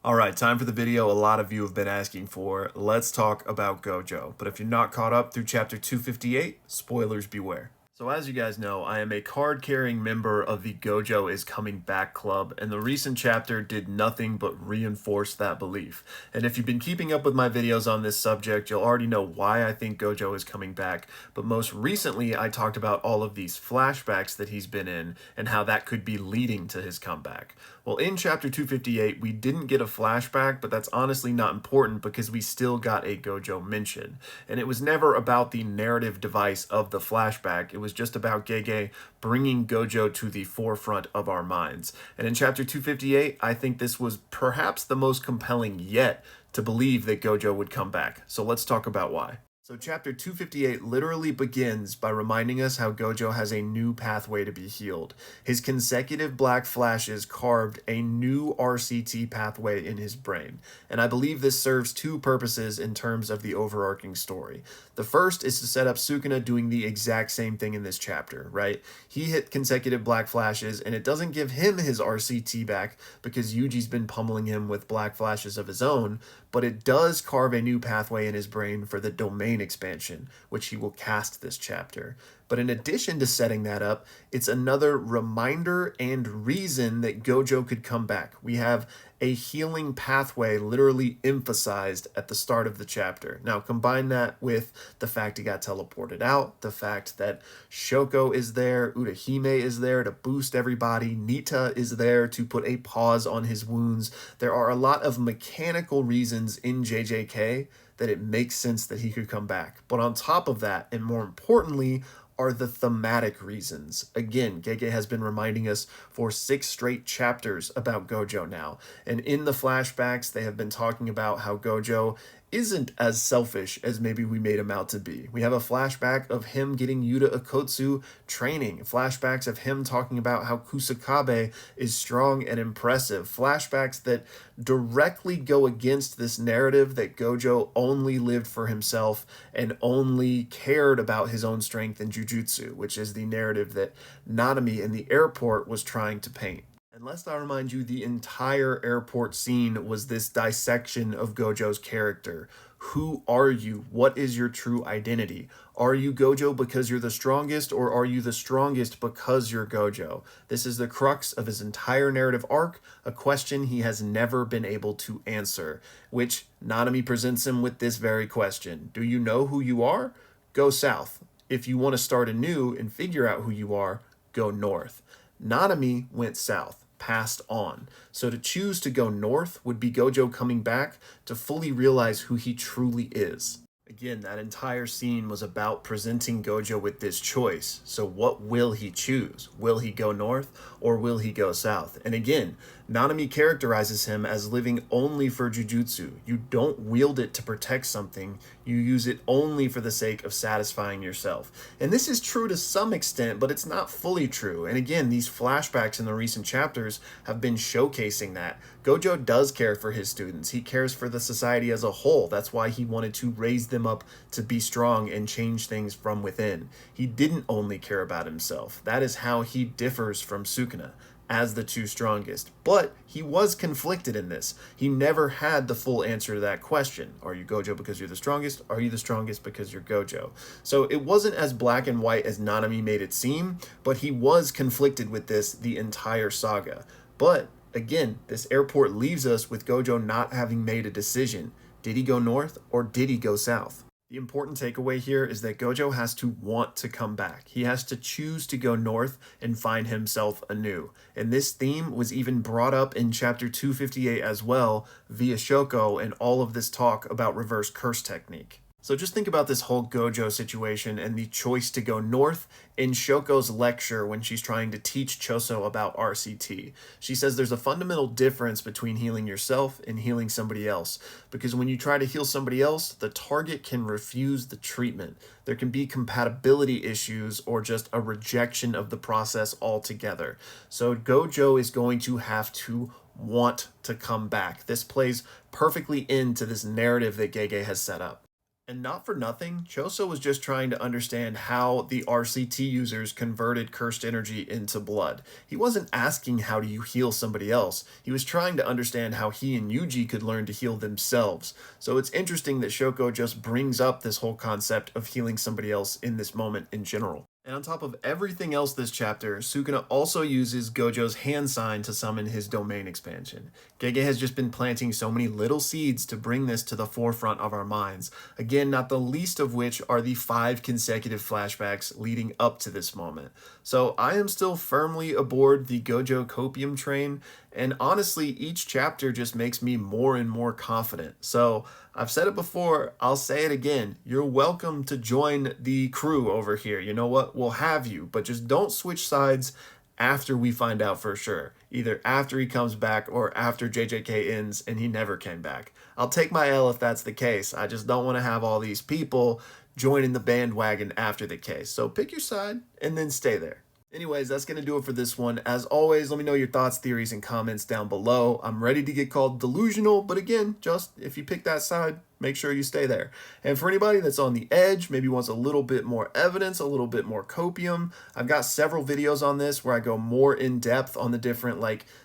Alright, time for the video a lot of you have been asking for. Let's talk about Gojo. But if you're not caught up through chapter 258, spoilers beware. So as you guys know, I am a card-carrying member of the Gojo is Coming Back Club, and the recent chapter did nothing but reinforce that belief. And if you've been keeping up with my videos on this subject, you'll already know why I think Gojo is coming back, but most recently I talked about all of these flashbacks that he's been in, and how that could be leading to his comeback. Well, in chapter 258, we didn't get a flashback, but that's honestly not important because we still got a Gojo mention. And it was never about the narrative device of the flashback, it was just about Gege bringing Gojo to the forefront of our minds. And in chapter 258, I think this was perhaps the most compelling yet to believe that Gojo would come back. So let's talk about why. So chapter 258 literally begins by reminding us how Gojo has a new pathway to be healed. His consecutive black flashes carved a new RCT pathway in his brain, and I believe this serves two purposes in terms of the overarching story. The first is to set up Sukuna doing the exact same thing in this chapter, right? He hit consecutive black flashes, and it doesn't give him his RCT back because Yuji's been pummeling him with black flashes of his own, but it does carve a new pathway in his brain for the domain expansion, which he will cast this chapter. But in addition to setting that up, it's another reminder and reason that Gojo could come back. We have a healing pathway literally emphasized at the start of the chapter. Now combine that with the fact he got teleported out, the fact that Shoko is there, Urahime is there to boost everybody, Nita is there to put a pause on his wounds. There are a lot of mechanical reasons in JJK that it makes sense that he could come back. But on top of that, and more importantly, are the thematic reasons. Again, Gege has been reminding us for 6 straight chapters about Gojo now. And in the flashbacks, they have been talking about how Gojo isn't as selfish as maybe we made him out to be. We have a flashback of him getting Yuta Okotsu training, flashbacks of him talking about how Kusakabe is strong and impressive, flashbacks that directly go against this narrative that Gojo only lived for himself and only cared about his own strength in Jujutsu, which is the narrative that Nanami in the airport was trying to paint. And lest I remind you, the entire airport scene was this dissection of Gojo's character. Who are you? What is your true identity? Are you Gojo because you're the strongest, or are you the strongest because you're Gojo? This is the crux of his entire narrative arc, a question he has never been able to answer, which Nanami presents him with this very question. Do you know who you are? Go south. If you want to start anew and figure out who you are, go north. Nanami went south, passed on. So to choose to go north would be Gojo coming back to fully realize who he truly is. Again, that entire scene was about presenting Gojo with this choice. So what will he choose? Will he go north or will he go south? And again, Nanami characterizes him as living only for Jujutsu. You don't wield it to protect something, you use it only for the sake of satisfying yourself. And this is true to some extent, but it's not fully true. And again, these flashbacks in the recent chapters have been showcasing that. Gojo does care for his students. He cares for the society as a whole. That's why he wanted to raise them up to be strong and change things from within. He didn't only care about himself. That is how he differs from Sukuna as the two strongest. But he was conflicted in this. He never had the full answer to that question. Are you Gojo because you're the strongest? Are you the strongest because you're Gojo? So it wasn't as black and white as Nanami made it seem, but he was conflicted with this the entire saga. But again, this airport leaves us with Gojo not having made a decision. Did he go north or did he go south? The important takeaway here is that Gojo has to want to come back. He has to choose to go north and find himself anew. And this theme was even brought up in chapter 258 as well via Shoko and all of this talk about reverse curse technique. So just think about this whole Gojo situation and the choice to go north in Shoko's lecture when she's trying to teach Choso about RCT. She says there's a fundamental difference between healing yourself and healing somebody else, because when you try to heal somebody else, the target can refuse the treatment. There can be compatibility issues or just a rejection of the process altogether. So Gojo is going to have to want to come back. This plays perfectly into this narrative that Gege has set up. And not for nothing, Choso was just trying to understand how the RCT users converted cursed energy into blood. He wasn't asking how do you heal somebody else. He was trying to understand how he and Yuji could learn to heal themselves. So it's interesting that Shoko just brings up this whole concept of healing somebody else in this moment in general. And on top of everything else this chapter, Sukuna also uses Gojo's hand sign to summon his domain expansion. Gege has just been planting so many little seeds to bring this to the forefront of our minds. Again, not the least of which are the 5 consecutive flashbacks leading up to this moment. So I am still firmly aboard the Gojo copium train, and honestly, each chapter just makes me more and more confident. So I've said it before, I'll say it again. You're welcome to join the crew over here. You know what? We'll have you, but just don't switch sides after we find out for sure. Either after he comes back or after JJK ends and he never came back. I'll take my L if that's the case. I just don't want to have all these people joining the bandwagon after the case. So pick your side and then stay there. Anyways, that's going to do it for this one. As always, let me know your thoughts, theories, and comments down below. I'm ready to get called delusional, but again, just if you pick that side, make sure you stay there. And for anybody that's on the edge, maybe wants a little bit more evidence, a little bit more copium, I've got several videos on this where I go more in depth on the different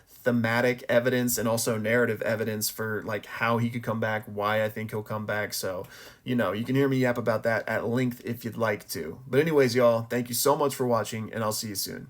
thematic evidence and also narrative evidence for how he could come back, why I think he'll come back. So, you can hear me yap about that at length if you'd like to. But anyways, y'all, thank you so much for watching, and I'll see you soon.